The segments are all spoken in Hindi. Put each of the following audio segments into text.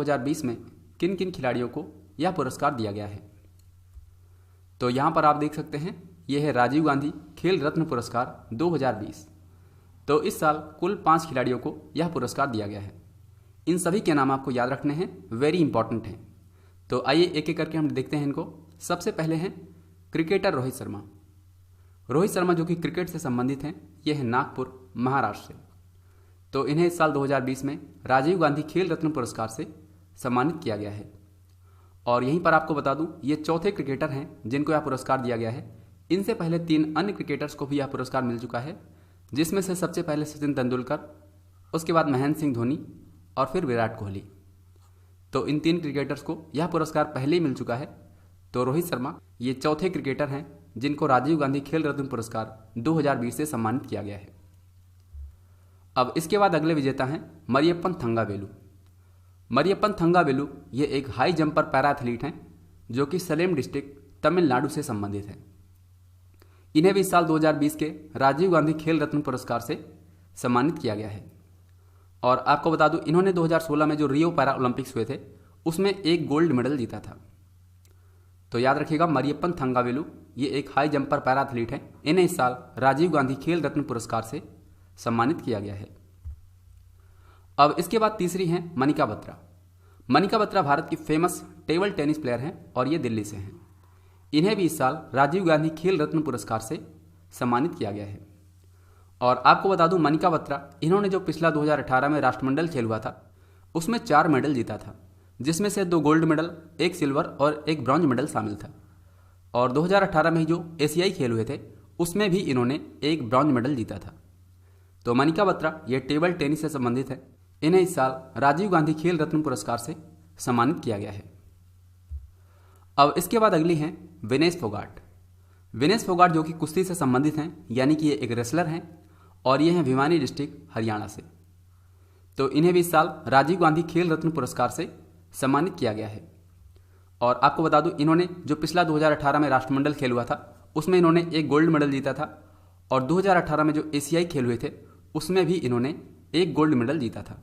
2020 में किन किन खिलाड़ियों को यह पुरस्कार दिया गया है। तो यहाँ पर आप देख सकते हैं, यह है राजीव गांधी खेल रत्न पुरस्कार 2020। तो इस साल कुल 5 खिलाड़ियों को यह पुरस्कार दिया गया है। इन सभी के नाम आपको याद रखने हैं, वेरी इंपॉर्टेंट हैं। तो आइए एक एक करके हम देखते हैं इनको। सबसे पहले हैं क्रिकेटर रोहित शर्मा। रोहित शर्मा जो कि क्रिकेट से संबंधित हैं, ये है नागपुर महाराष्ट्र से। तो इन्हें इस साल 2020 में राजीव गांधी खेल रत्न पुरस्कार से सम्मानित किया गया है। और यहीं पर आपको बता दूं, ये चौथे क्रिकेटर हैं जिनको यह पुरस्कार दिया गया है। इनसे पहले 3 अन्य क्रिकेटर्स को भी यह पुरस्कार मिल चुका है, जिसमें से सबसे पहले सचिन तेंदुलकर, उसके बाद महेंद्र सिंह धोनी और फिर विराट कोहली। तो इन 3 क्रिकेटर्स को यह पुरस्कार पहले ही मिल चुका है। तो रोहित शर्मा ये चौथे क्रिकेटर हैं जिनको राजीव गांधी खेल रत्न पुरस्कार 2020 से सम्मानित किया गया है। अब इसके बाद अगले विजेता हैं मरियप्पन थंगावेलु। मरियप्पन थंगावेलु ये एक हाई जंपर पैरा एथलीट हैं जो कि सलेम डिस्ट्रिक्ट तमिलनाडु से संबंधित हैं। इन्हें भी इस साल 2020 के राजीव गांधी खेल रत्न पुरस्कार से सम्मानित किया गया है। और आपको बता दूं, इन्होंने 2016 में जो रियो पैरा ओलंपिक्स हुए थे उसमें एक गोल्ड मेडल जीता था। तो याद रखिएगा, मरियप्पन थंगावेलु ये एक हाई जंपर पैरा एथलीट हैं। इन्हें इस साल राजीव गांधी खेल रत्न पुरस्कार से सम्मानित किया गया है। अब इसके बाद तीसरी हैं मनिका बत्रा। मनिका बत्रा भारत की फेमस टेबल टेनिस प्लेयर हैं और ये दिल्ली से हैं। इन्हें भी इस साल राजीव गांधी खेल रत्न पुरस्कार से सम्मानित किया गया है। और आपको बता दूं, मनिका बत्रा इन्होंने जो पिछला 2018 में राष्ट्रमंडल खेल हुआ था उसमें 4 मेडल जीता था, जिसमें से 2 गोल्ड मेडल, 1 सिल्वर और 1 ब्रॉन्ज मेडल शामिल था। और 2018 में जो एशियाई खेल हुए थे उसमें भी इन्होंने 1 ब्रॉन्ज मेडल जीता था। तो मनिका बत्रा ये टेबल टेनिस से संबंधित है। इन्हें इस साल राजीव गांधी खेल रत्न पुरस्कार से सम्मानित किया गया है। अब इसके बाद अगली हैं विनेश फोगाट। विनेश फोगाट जो कि कुश्ती से संबंधित हैं, यानी कि ये एक रेसलर हैं और ये हैं भिवानी डिस्ट्रिक्ट हरियाणा से। तो इन्हें भी इस साल राजीव गांधी खेल रत्न पुरस्कार से सम्मानित किया गया है। और आपको बता दूं, इन्होंने जो पिछला 2018 में राष्ट्रमंडल खेल हुआ था उसमें इन्होंने 1 गोल्ड मेडल जीता था और 2018 में जो एशियाई खेल हुए थे उसमें भी इन्होंने 1 गोल्ड मेडल जीता था।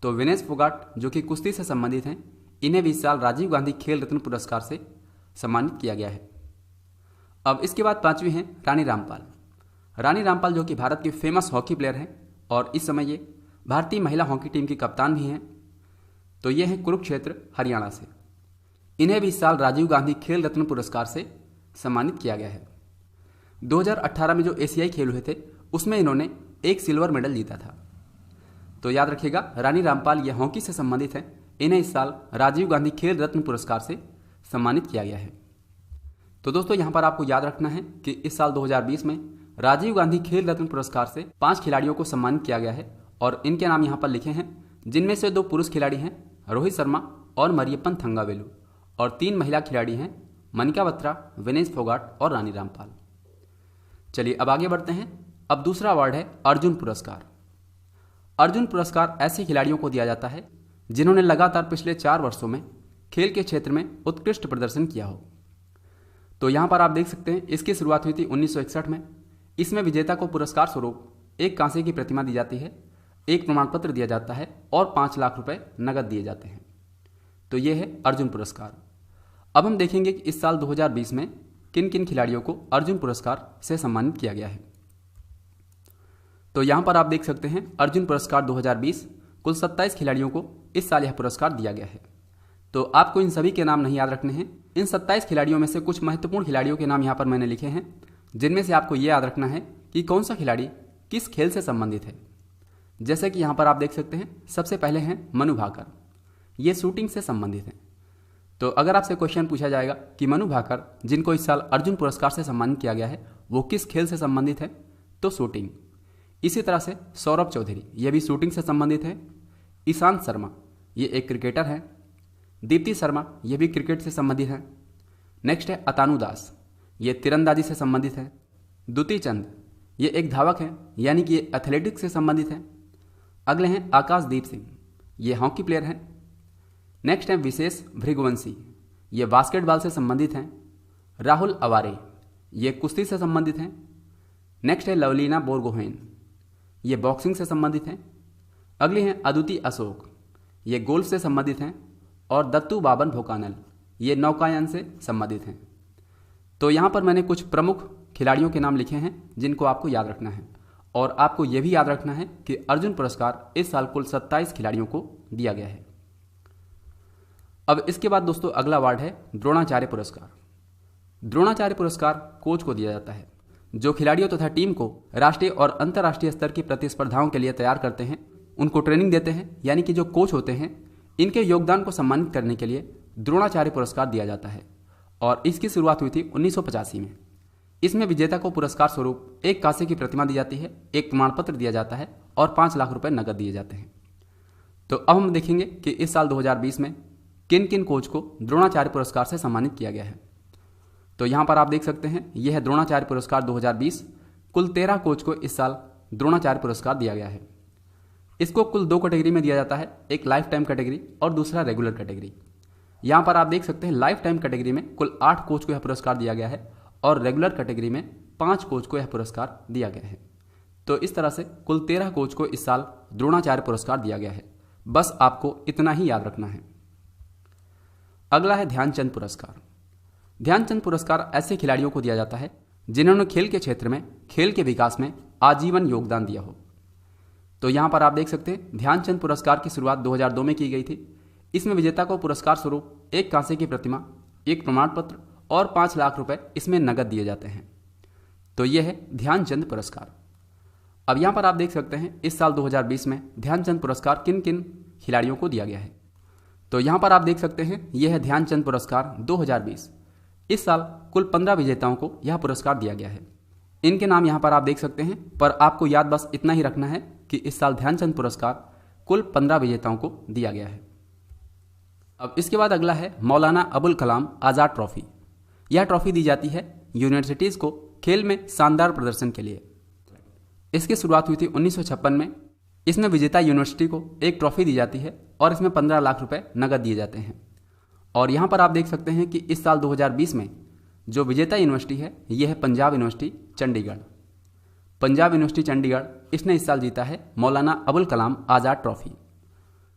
तो विनेश फोगाट जो कि कुश्ती से संबंधित हैं, इन्हें भी इस साल राजीव गांधी खेल रत्न पुरस्कार से सम्मानित किया गया है। अब इसके बाद 5वीं हैं रानी रामपाल। रानी रामपाल जो कि भारत की फेमस हॉकी प्लेयर हैं और इस समय ये भारतीय महिला हॉकी टीम की कप्तान भी हैं। तो ये हैं कुरुक्षेत्र हरियाणा से। इन्हें भी इस साल राजीव गांधी खेल रत्न पुरस्कार से सम्मानित किया गया है। 2018 में जो एशियाई खेल हुए थे उसमें इन्होंने 1 सिल्वर मेडल जीता था। तो याद रखिएगा, रानी रामपाल ये हॉकी से संबंधित हैं। इन्हें इस साल राजीव गांधी खेल रत्न पुरस्कार से सम्मानित किया गया है। तो दोस्तों, यहाँ पर आपको याद रखना है कि इस साल 2020 में राजीव गांधी खेल रत्न पुरस्कार से 5 खिलाड़ियों को सम्मानित किया गया है और इनके नाम यहाँ पर लिखे हैं, जिनमें से 2 पुरुष खिलाड़ी हैं रोहित शर्मा और मरियप्पन थंगावेलु, और 3 महिला खिलाड़ी हैं मनिका बत्रा, विनेश फोगाट और रानी रामपाल। चलिए अब आगे बढ़ते हैं। अब दूसरा अवार्ड है अर्जुन पुरस्कार। अर्जुन पुरस्कार ऐसे खिलाड़ियों को दिया जाता है जिन्होंने लगातार पिछले 4 वर्षों में खेल के क्षेत्र में उत्कृष्ट प्रदर्शन किया हो। तो यहाँ पर आप देख सकते हैं, इसकी शुरुआत हुई थी 1961 में। इसमें विजेता को पुरस्कार स्वरूप एक कांसे की प्रतिमा दी जाती है, एक प्रमाण पत्र दिया जाता है और 5 लाख रुपए नगद दिए जाते हैं। तो ये है अर्जुन पुरस्कार। अब हम देखेंगे कि इस साल 2020 में किन किन खिलाड़ियों को अर्जुन पुरस्कार से सम्मानित किया गया है। तो यहाँ पर आप देख सकते हैं, अर्जुन पुरस्कार 2020 कुल 27 खिलाड़ियों को इस साल यह पुरस्कार दिया गया है। तो आपको इन सभी के नाम नहीं याद रखने हैं। इन 27 खिलाड़ियों में से कुछ महत्वपूर्ण खिलाड़ियों के नाम यहाँ पर मैंने लिखे हैं, जिनमें से आपको ये याद रखना है कि कौन सा खिलाड़ी किस खेल से संबंधित है। जैसे कि यहाँ पर आप देख सकते हैं, सबसे पहले हैं मनु भाकर। ये शूटिंग से संबंधित हैं। तो अगर आपसे क्वेश्चन पूछा जाएगा कि मनु भाकर, जिनको इस साल अर्जुन पुरस्कार से सम्मानित किया गया है, वो किस खेल से संबंधित है, तो शूटिंग। इसी तरह से सौरभ चौधरी, ये भी शूटिंग से संबंधित है। ईशांत शर्मा, ये एक क्रिकेटर हैं। दीप्ति शर्मा, ये भी क्रिकेट से संबंधित हैं। नेक्स्ट है अतानु दास, ये तीरंदाजी से संबंधित है। दुती चंद, ये एक धावक हैं, यानी कि ये एथलेटिक्स से संबंधित हैं। अगले हैं आकाशदीप सिंह, ये हॉकी प्लेयर हैं। नेक्स्ट है विशेष भृगुवंशी, ये बास्केटबॉल से संबंधित हैं। राहुल अवारे, ये कुश्ती से संबंधित हैं। नेक्स्ट है लवलीना बोरगोहेन, ये बॉक्सिंग से संबंधित हैं। अगली हैं अदिति अशोक, ये गोल्फ से संबंधित हैं, और दत्तू बाबन भोकानल ये नौकायन से संबंधित हैं। तो यहाँ पर मैंने कुछ प्रमुख खिलाड़ियों के नाम लिखे हैं जिनको आपको याद रखना है, और आपको यह भी याद रखना है कि अर्जुन पुरस्कार इस साल कुल 27 खिलाड़ियों को दिया गया है। अब इसके बाद दोस्तों अगला अवार्ड है द्रोणाचार्य पुरस्कार। द्रोणाचार्य पुरस्कार कोच को दिया जाता है, जो खिलाड़ियों तथा टीम को राष्ट्रीय और अंतर्राष्ट्रीय स्तर की प्रतिस्पर्धाओं के लिए तैयार करते हैं, उनको ट्रेनिंग देते हैं, यानी कि जो कोच होते हैं इनके योगदान को सम्मानित करने के लिए द्रोणाचार्य पुरस्कार दिया जाता है। और इसकी शुरुआत हुई थी 1985 में। इसमें विजेता को पुरस्कार स्वरूप एक कांसे की प्रतिमा दी जाती है, एक प्रमाण पत्र दिया जाता है और 5 लाख रुपए नकद दिए जाते हैं। तो अब हम देखेंगे कि इस साल 2020 में किन किन कोच को द्रोणाचार्य पुरस्कार से सम्मानित किया गया है। तो यहाँ पर आप देख सकते हैं, यह है द्रोणाचार्य पुरस्कार 2020। कुल 13 कोच को इस साल द्रोणाचार्य पुरस्कार दिया गया है। इसको कुल 2 कैटेगरी में दिया जाता है, एक लाइफ टाइम कैटेगरी और दूसरा रेगुलर कैटेगरी। यहाँ पर आप देख सकते हैं लाइफ टाइम कैटेगरी में कुल 8 कोच को यह पुरस्कार दिया गया है और रेगुलर कैटेगरी में 5 कोच को यह पुरस्कार दिया गया है। तो इस तरह से कुल 13 कोच को इस साल द्रोणाचार्य पुरस्कार दिया गया है। बस आपको इतना ही याद रखना है। अगला है ध्यानचंद पुरस्कार। ध्यानचंद पुरस्कार ऐसे खिलाड़ियों को दिया जाता है जिन्होंने खेल के क्षेत्र में खेल के विकास में आजीवन योगदान दिया हो। तो यहाँ पर आप देख सकते हैं ध्यानचंद पुरस्कार की शुरुआत 2002 में की गई थी। इसमें विजेता को पुरस्कार स्वरूप एक कांसे की प्रतिमा, एक प्रमाण पत्र और 5 लाख रुपए इसमें नकद दिए जाते हैं। तो यह है ध्यानचंद पुरस्कार। अब यहाँ पर आप देख सकते हैं इस साल 2020 में ध्यानचंद पुरस्कार किन किन खिलाड़ियों को दिया गया है। तो यहाँ पर आप देख सकते हैं यह है ध्यानचंद पुरस्कार 2020। इस साल कुल 15 विजेताओं को यह पुरस्कार दिया गया है। इनके नाम यहाँ पर आप देख सकते हैं, पर आपको याद बस इतना ही रखना है कि इस साल ध्यानचंद पुरस्कार कुल 15 विजेताओं को दिया गया है। अब इसके बाद अगला है मौलाना अबुल कलाम आज़ाद ट्रॉफी। यह ट्रॉफी दी जाती है यूनिवर्सिटीज़ को खेल में शानदार प्रदर्शन के लिए। इसकी शुरुआत हुई थी 1956 में। इसमें विजेता यूनिवर्सिटी को एक ट्रॉफी दी जाती है और इसमें 15 लाख रुपए नकद दिए जाते हैं। और यहाँ पर आप देख सकते हैं कि इस साल 2020 में जो विजेता यूनिवर्सिटी है यह है पंजाब यूनिवर्सिटी चंडीगढ़। पंजाब यूनिवर्सिटी चंडीगढ़ इसने इस साल जीता है मौलाना अबुल कलाम आज़ाद ट्रॉफी।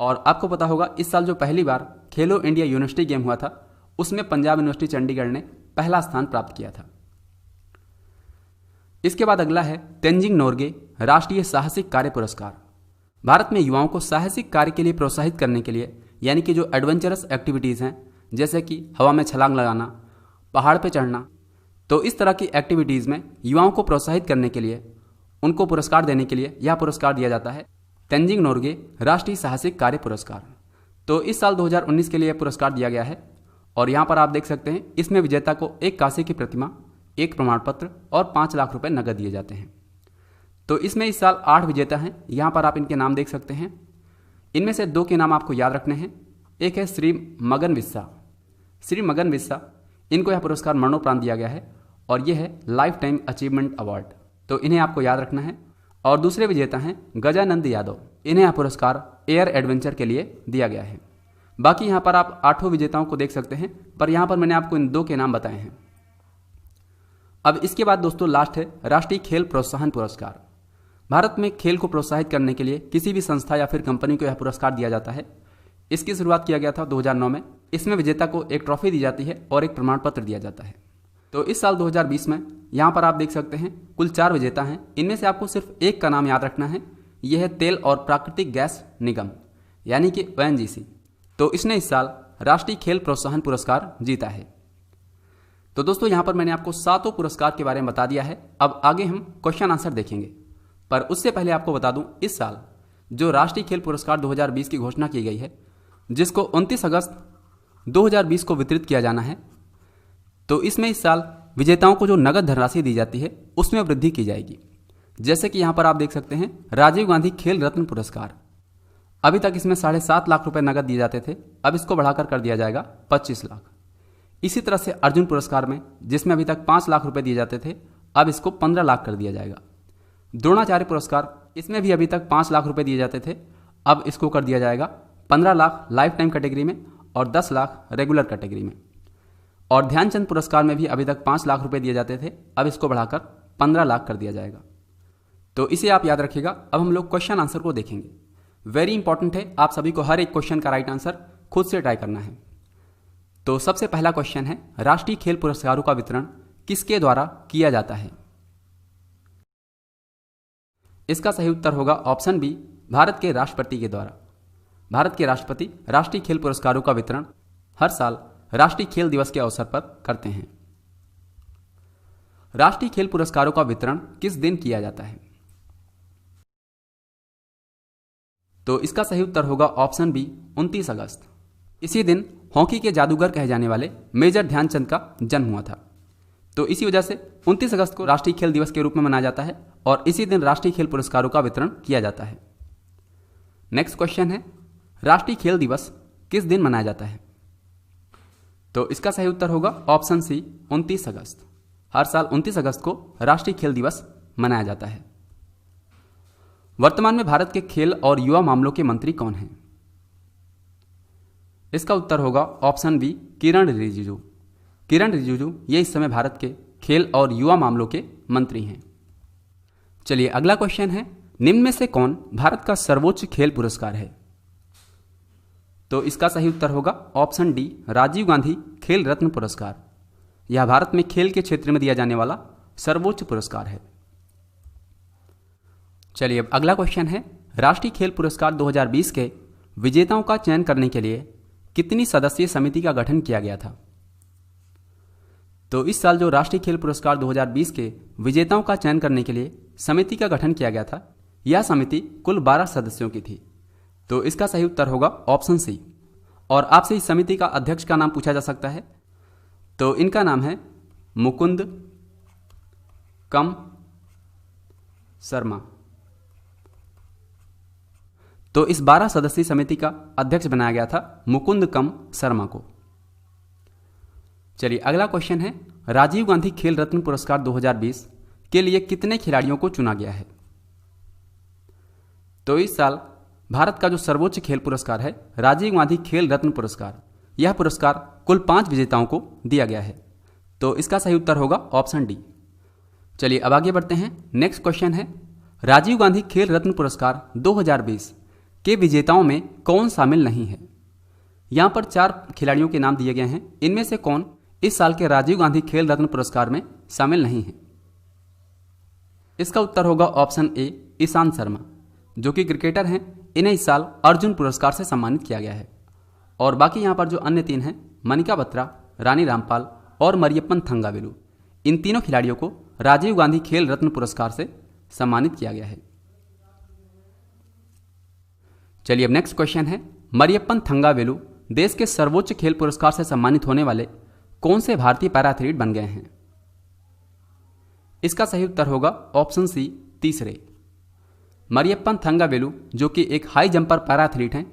और आपको पता होगा इस साल जो पहली बार खेलो इंडिया यूनिवर्सिटी गेम हुआ था उसमें पंजाब यूनिवर्सिटी चंडीगढ़ ने पहला स्थान प्राप्त किया था। इसके बाद अगला है तेंजिंग नोरगे राष्ट्रीय साहसिक कार्य पुरस्कार। भारत में युवाओं को साहसिक कार्य के लिए प्रोत्साहित करने के लिए, यानी कि जो एडवेंचरस एक्टिविटीज़ हैं जैसे कि हवा में छलांग लगाना, पहाड़ पर चढ़ना, तो इस तरह की एक्टिविटीज़ में युवाओं को प्रोत्साहित करने के लिए, उनको पुरस्कार देने के लिए यह पुरस्कार दिया जाता है तेंजिंग नोरगे राष्ट्रीय साहसिक कार्य पुरस्कार। तो इस साल 2019 के लिए यह पुरस्कार दिया गया है। और यहाँ पर आप देख सकते हैं इसमें विजेता को एक कांसे की प्रतिमा, एक प्रमाण पत्र और 5 लाख रुपए नकद दिए जाते हैं। तो इसमें इस साल 8 विजेता हैं। यहाँ पर आप इनके नाम देख सकते हैं। इनमें से 2 के नाम आपको याद रखने हैं। एक है श्री मगन विस्सा। श्री मगन विस्सा इनको यह पुरस्कार मरणोपरांत दिया गया है और यह है लाइफ टाइम अचीवमेंट अवार्ड। तो इन्हें आपको याद रखना है। और दूसरे विजेता हैं गजानंद यादव। इन्हें यह पुरस्कार एयर एडवेंचर के लिए दिया गया है। बाकी यहाँ पर आप 8 विजेताओं को देख सकते हैं, पर यहाँ पर मैंने आपको इन 2 के नाम बताए हैं। अब इसके बाद दोस्तों लास्ट है राष्ट्रीय खेल प्रोत्साहन पुरस्कार। भारत में खेल को प्रोत्साहित करने के लिए किसी भी संस्था या फिर कंपनी को यह पुरस्कार दिया जाता है। इसकी शुरुआत किया गया था 2009 में। इसमें विजेता को एक ट्रॉफी दी जाती है और एक प्रमाण पत्र दिया जाता है। तो इस साल 2020 में यहाँ पर आप देख सकते हैं कुल 4 विजेता हैं। इनमें से आपको सिर्फ एक का नाम याद रखना है। यह है तेल और प्राकृतिक गैस निगम, यानी कि ONGC। तो इसने इस साल राष्ट्रीय खेल प्रोत्साहन पुरस्कार जीता है। तो दोस्तों यहाँ पर मैंने आपको 7 पुरस्कार के बारे में बता दिया है। अब आगे हम क्वेश्चन आंसर देखेंगे, पर उससे पहले आपको बता दूं इस साल जो राष्ट्रीय खेल पुरस्कार 2020 की घोषणा की गई है, जिसको 29 अगस्त 2020 को वितरित किया जाना है, तो इसमें इस साल विजेताओं को जो नगद धनराशि दी जाती है उसमें वृद्धि की जाएगी। जैसे कि यहाँ पर आप देख सकते हैं राजीव गांधी खेल रत्न पुरस्कार। अभी तक इसमें 7.5 लाख रुपए नगद दिए जाते थे, अब इसको बढ़ाकर कर दिया जाएगा 25 लाख। इसी तरह से अर्जुन पुरस्कार में जिसमें अभी तक 5 लाख रुपए दिए जाते थे, अब इसको 15 लाख कर दिया जाएगा। द्रोणाचार्य पुरस्कार, इसमें भी अभी तक 5 लाख रुपए दिए जाते थे, अब इसको कर दिया जाएगा 15 लाख लाइफ टाइम कैटेगरी में और 10 लाख रेगुलर कैटेगरी में। और ध्यानचंद पुरस्कार में भी अभी तक 5 लाख रुपए दिए जाते थे, अब इसको बढ़ाकर 15 लाख कर दिया जाएगा। तो इसे आप याद रखिएगा। अब हम लोग क्वेश्चन आंसर को देखेंगे। वेरी इंपॉर्टेंट है, आप सभी को हर एक क्वेश्चन का राइट आंसर खुद से ट्राई करना है। तो सबसे पहला क्वेश्चन है, राष्ट्रीय खेल पुरस्कारों का वितरण किसके द्वारा किया जाता है? इसका सही उत्तर होगा ऑप्शन बी, भारत के राष्ट्रपति के द्वारा। भारत के राष्ट्रपति राष्ट्रीय खेल पुरस्कारों का वितरण हर साल राष्ट्रीय खेल दिवस के अवसर पर करते हैं। राष्ट्रीय खेल पुरस्कारों का वितरण किस दिन किया जाता है? तो इसका सही उत्तर होगा ऑप्शन बी, 29 अगस्त। इसी दिन हॉकी के जादूगर कहे जाने वाले मेजर ध्यानचंद का जन्म हुआ था। तो इसी वजह से 29 अगस्त को राष्ट्रीय खेल दिवस के रूप में मनाया जाता है और इसी दिन राष्ट्रीय खेल पुरस्कारों का वितरण किया जाता है। नेक्स्ट क्वेश्चन है, राष्ट्रीय खेल दिवस किस दिन मनाया जाता है? तो इसका सही उत्तर होगा ऑप्शन सी, 29 अगस्त। हर साल 29 अगस्त को राष्ट्रीय खेल दिवस मनाया जाता है। वर्तमान में भारत के खेल और युवा मामलों के मंत्री कौन हैं? इसका उत्तर होगा ऑप्शन बी, किरण रिजिजू। किरण रिजिजू ये इस समय भारत के खेल और युवा मामलों के मंत्री हैं। चलिए अगला क्वेश्चन है, निम्न में से कौन भारत का सर्वोच्च खेल पुरस्कार है? तो इसका सही उत्तर होगा ऑप्शन डी, राजीव गांधी खेल रत्न पुरस्कार। यह भारत में खेल के क्षेत्र में दिया जाने वाला सर्वोच्च पुरस्कार है। चलिए अब अगला क्वेश्चन है, राष्ट्रीय खेल पुरस्कार 2020 के विजेताओं का चयन करने के लिए कितनी सदस्यीय समिति का गठन किया गया था? तो इस साल जो राष्ट्रीय खेल पुरस्कार 2020 के विजेताओं का चयन करने के लिए समिति का गठन किया गया था, यह समिति कुल 12 सदस्यों की थी। तो इसका सही उत्तर होगा ऑप्शन सी। और आपसे इस समिति का अध्यक्ष का नाम पूछा जा सकता है, तो इनका नाम है मुकुंद कम शर्मा। तो इस 12 सदस्यीय समिति का अध्यक्ष बनाया गया था मुकुंद कम शर्मा को। चलिए अगला क्वेश्चन है, राजीव गांधी खेल रत्न पुरस्कार 2020 के लिए कितने खिलाड़ियों को चुना गया है? तो इस साल भारत का जो सर्वोच्च खेल पुरस्कार है राजीव गांधी खेल रत्न पुरस्कार, यह पुरस्कार कुल 5 विजेताओं को दिया गया है। तो इसका सही उत्तर होगा ऑप्शन डी। चलिए अब आगे बढ़ते हैं। नेक्स्ट क्वेश्चन है, राजीव गांधी खेल रत्न पुरस्कार 2020 के विजेताओं में कौन शामिल नहीं है? यहां पर 4 खिलाड़ियों के नाम दिए गए हैं। इनमें से कौन इस साल के राजीव गांधी खेल रत्न पुरस्कार में शामिल नहीं है? इसका उत्तर होगा ऑप्शन ए, ईशांत शर्मा, जो कि क्रिकेटर हैं। इन्हें इस साल अर्जुन पुरस्कार से सम्मानित किया गया है। और बाकी यहां पर जो अन्य 3 हैं, मनिका बत्रा, रानी रामपाल और मरियप्पन थंगावेलु, इन तीनों खिलाड़ियों को राजीव गांधी खेल रत्न पुरस्कार से सम्मानित किया गया है। चलिए अब नेक्स्ट क्वेश्चन है, मरियप्पन थंगावेलु देश के सर्वोच्च खेल पुरस्कार से सम्मानित होने वाले कौन से भारतीय पैरा एथलीट बन गए हैं? इसका सही उत्तर होगा ऑप्शन सी, तीसरे। मरियप्पन थंगावेलु जो कि एक हाई जंपर पैरा एथलीट हैं,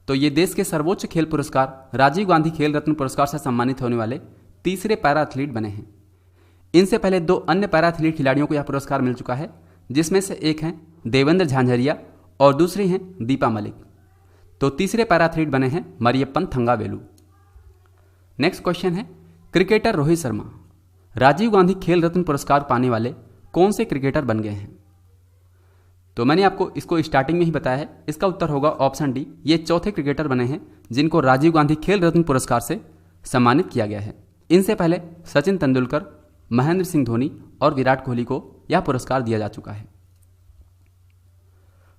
तो ये देश के सर्वोच्च खेल पुरस्कार राजीव गांधी खेल रत्न पुरस्कार से सम्मानित होने वाले तीसरे पैरा एथलीट बने हैं। इनसे पहले 2 अन्य पैरा एथलीट खिलाड़ियों को यह पुरस्कार मिल चुका है, जिसमें से एक हैं देवेंद्र झांझरिया और दूसरी हैं दीपा मलिक। तो तीसरे पैरा एथलीट बने हैं मरियप्पन थंगावेलु। नेक्स्ट क्वेश्चन है, क्रिकेटर रोहित शर्मा राजीव गांधी खेल रत्न पुरस्कार पाने वाले कौन से क्रिकेटर बन गए हैं? तो मैंने आपको इसको स्टार्टिंग में ही बताया है। इसका उत्तर होगा ऑप्शन डी, ये चौथे क्रिकेटर बने हैं जिनको राजीव गांधी खेल रत्न पुरस्कार से सम्मानित किया गया है। इनसे पहले सचिन तेंदुलकर, महेंद्र सिंह धोनी और विराट कोहली को यह पुरस्कार दिया जा चुका है।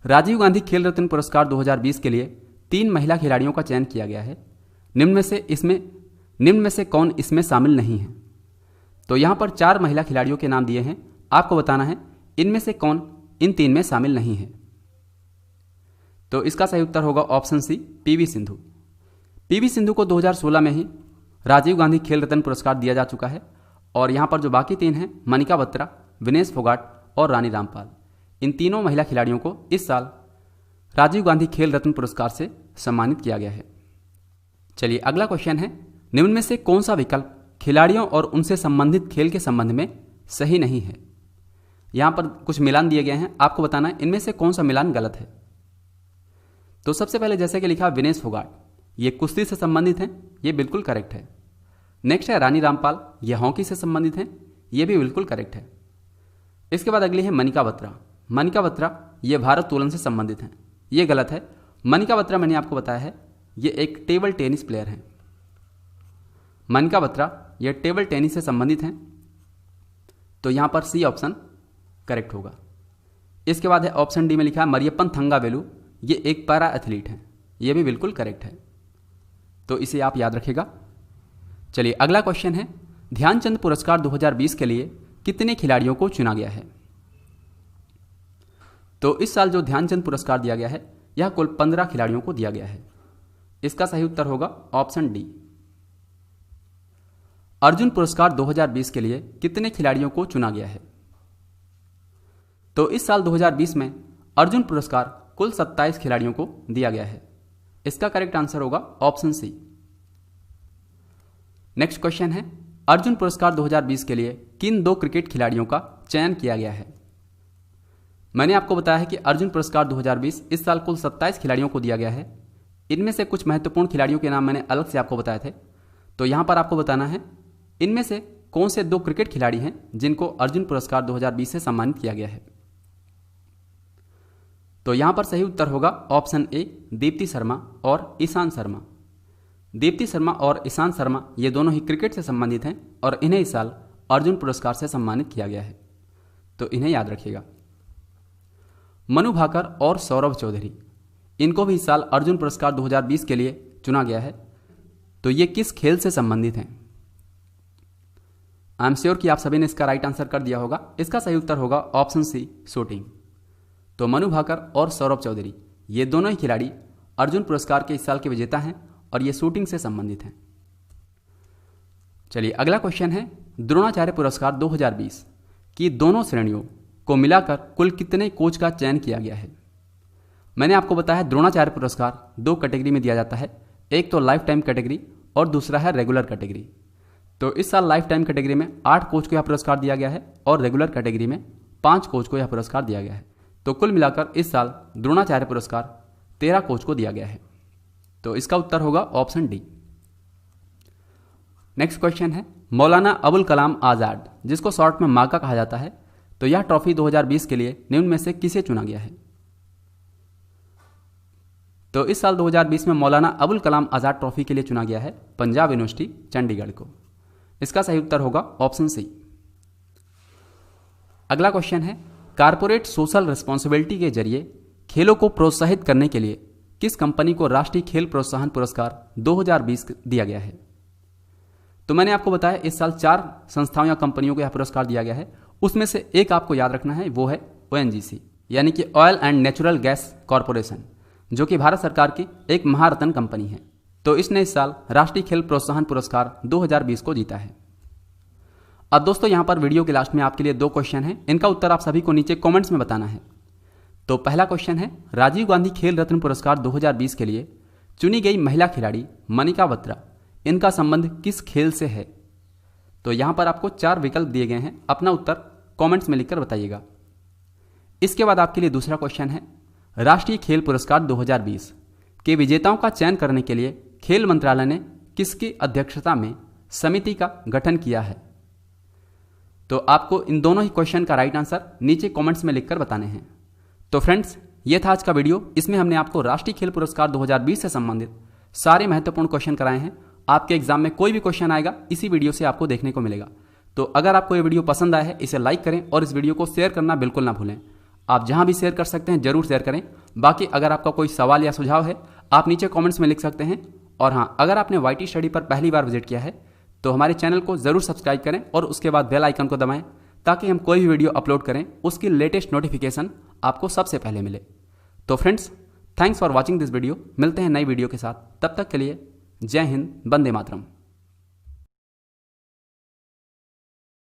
राजीव गांधी खेल रत्न पुरस्कार 2020 के लिए 3 महिला खिलाड़ियों का चयन किया गया है। निम्न में से कौन इसमें शामिल नहीं है? तो यहां पर 4 महिला खिलाड़ियों के नाम दिए हैं। आपको बताना है इनमें से कौन इन 3 में शामिल नहीं है। तो इसका सही उत्तर होगा ऑप्शन सी, पीवी सिंधु। पीवी सिंधु को 2016 में ही राजीव गांधी खेल रत्न पुरस्कार दिया जा चुका है। और यहां पर जो बाकी 3 हैं, मनिका बत्रा, विनेश फोगाट और रानी रामपाल, इन तीनों महिला खिलाड़ियों को इस साल राजीव गांधी खेल रत्न पुरस्कार से सम्मानित किया गया है। चलिए अगला क्वेश्चन है, निम्न में से कौन सा विकल्प खिलाड़ियों और उनसे संबंधित खेल के संबंध में सही नहीं है? यहां पर कुछ मिलान दिए गए हैं, आपको बताना है इनमें से कौन सा मिलान गलत है। तो सबसे पहले जैसे कि लिखा विनेश फोगाट, ये कुश्ती से संबंधित हैं, ये बिल्कुल करेक्ट है। नेक्स्ट है रानी रामपाल, ये हॉकी से संबंधित हैं, ये भी बिल्कुल करेक्ट है। इसके बाद अगली है मनिका बत्रा। मनिका बत्रा ये भारोत्तोलन से संबंधित हैं, ये गलत है। मनिका बत्रा मैंने आपको बताया है ये एक टेबल टेनिस प्लेयर हैं। मनिका बत्रा ये टेबल टेनिस से संबंधित हैं, तो यहाँ पर सी ऑप्शन करेक्ट होगा। इसके बाद है ऑप्शन डी में लिखा है मरियप्पन थंगावेलु, ये एक पैरा एथलीट हैं, ये भी बिल्कुल करेक्ट है, तो इसे आप याद रखिएगा। चलिए अगला क्वेश्चन है, ध्यानचंद पुरस्कार 2020 के लिए कितने खिलाड़ियों को चुना गया है? तो इस साल जो ध्यानचंद पुरस्कार दिया गया है यह कुल 15 खिलाड़ियों को दिया गया है। इसका सही उत्तर होगा ऑप्शन डी। अर्जुन पुरस्कार 2020 के लिए कितने खिलाड़ियों को चुना गया है? तो इस साल 2020 में अर्जुन पुरस्कार कुल 27 खिलाड़ियों को दिया गया है। इसका करेक्ट आंसर होगा ऑप्शन सी। नेक्स्ट क्वेश्चन है, अर्जुन पुरस्कार 2020 के लिए किन 2 क्रिकेट खिलाड़ियों का चयन किया गया है? मैंने आपको बताया है कि अर्जुन पुरस्कार 2020 इस साल कुल 27 खिलाड़ियों को दिया गया है। इनमें से कुछ महत्वपूर्ण खिलाड़ियों के नाम मैंने अलग से आपको बताए थे, तो यहां पर आपको बताना है इनमें से कौन से 2 क्रिकेट खिलाड़ी हैं जिनको अर्जुन पुरस्कार 2020 से सम्मानित किया गया है। तो यहां पर सही उत्तर होगा ऑप्शन ए, दीप्ति शर्मा और ईशांत शर्मा। दीप्ति शर्मा और ईशांत शर्मा ये दोनों ही क्रिकेट से संबंधित हैं और इन्हें इस साल अर्जुन पुरस्कार से सम्मानित किया गया है, तो इन्हें याद रखिएगा। मनु भाकर और सौरभ चौधरी, इनको भी इस साल अर्जुन पुरस्कार 2020 के लिए चुना गया है, तो ये किस खेल से संबंधित हैं? आई एम श्योर कि आप सभी ने इसका राइट आंसर कर दिया होगा। इसका सही उत्तर होगा ऑप्शन सी, शूटिंग। तो मनु भाकर और सौरभ चौधरी ये दोनों ही खिलाड़ी अर्जुन पुरस्कार के इस साल के विजेता हैं और ये शूटिंग से संबंधित हैं। चलिए अगला क्वेश्चन है, द्रोणाचार्य पुरस्कार 2020 की दोनों श्रेणियों को मिलाकर कुल कितने कोच का चयन किया गया है? मैंने आपको बताया द्रोणाचार्य पुरस्कार 2 कैटेगरी में दिया जाता है, एक तो लाइफ टाइम कैटेगरी और दूसरा है रेगुलर कैटेगरी। तो इस साल लाइफ टाइम कैटेगरी में 8 कोच को यह पुरस्कार दिया गया है और रेगुलर कैटेगरी में 5 कोच को यह पुरस्कार दिया गया है। तो कुल मिलाकर इस साल द्रोणाचार्य पुरस्कार 13 कोच को दिया गया है, तो इसका उत्तर होगा ऑप्शन डी। नेक्स्ट क्वेश्चन है, मौलाना अबुल कलाम आजाद, जिसको शॉर्ट में माका कहा जाता है, तो यह ट्रॉफी 2020 के लिए निम्न में से किसे चुना गया है? तो इस साल 2020 में मौलाना अबुल कलाम आजाद ट्रॉफी के लिए चुना गया है पंजाब यूनिवर्सिटी चंडीगढ़ को। इसका सही उत्तर होगा ऑप्शन सी। अगला क्वेश्चन है, कारपोरेट सोशल रिस्पॉन्सिबिलिटी के जरिए खेलों को प्रोत्साहित करने के लिए किस कंपनी को राष्ट्रीय खेल प्रोत्साहन पुरस्कार 2020 दिया गया है? तो मैंने आपको बताया इस साल 4 संस्थाओं या कंपनियों को यह पुरस्कार दिया गया है। उसमें से एक आपको याद रखना है, वो है ONGC यानी कि oil and natural gas corporation, जो कि भारत सरकार की एक महारत्न कंपनी है। तो इसने इस साल राष्ट्रीय खेल प्रोत्साहन पुरस्कार 2020 को जीता है। अब दोस्तों यहाँ पर वीडियो के लास्ट में आपके लिए 2 क्वेश्चन हैं, इनका उत्तर आप सभी को नीचे कमेंट्स में बताना है। तो पहला क्वेश्चन है, राजीव गांधी खेल रत्न पुरस्कार 2020 के लिए चुनी गई महिला खिलाड़ी मनिका बत्रा, इनका संबंध किस खेल से है? तो यहाँ पर आपको 4 विकल्प दिए गए हैं, अपना उत्तर कमेंट्स में लिखकर बताइएगा। इसके बाद आपके लिए दूसरा क्वेश्चन है, राष्ट्रीय खेल पुरस्कार 2020 के विजेताओं का चयन करने के लिए खेल मंत्रालय ने किसकी अध्यक्षता में समिति का गठन किया है? तो आपको इन दोनों ही क्वेश्चन का राइट आंसर नीचे कमेंट्स में लिखकर बताने हैं। तो फ्रेंड्स, ये था आज का वीडियो। इसमें हमने आपको राष्ट्रीय खेल पुरस्कार 2020 से संबंधित सारे महत्वपूर्ण क्वेश्चन कराए हैं। आपके एग्जाम में कोई भी क्वेश्चन आएगा इसी वीडियो से आपको देखने को मिलेगा। तो अगर आपको ये वीडियो पसंद आया है, इसे लाइक करें और इस वीडियो को शेयर करना बिल्कुल ना भूलें। आप जहां भी शेयर कर सकते हैं जरूर शेयर करें। बाकी अगर आपका कोई सवाल या सुझाव है आप नीचे कमेंट्स में लिख सकते हैं। और हाँ, अगर आपने YT स्टडी पर पहली बार विजिट किया है तो हमारे चैनल को जरूर सब्सक्राइब करें और उसके बाद बेल आइकन को दबाएं, ताकि हम कोई भी वीडियो अपलोड करें उसकी लेटेस्ट नोटिफिकेशन आपको सबसे पहले मिले। तो friends, thanks for watching this video. मिलते हैं नई वीडियो के साथ, तब तक के लिए जय हिंद, वंदे मातरम।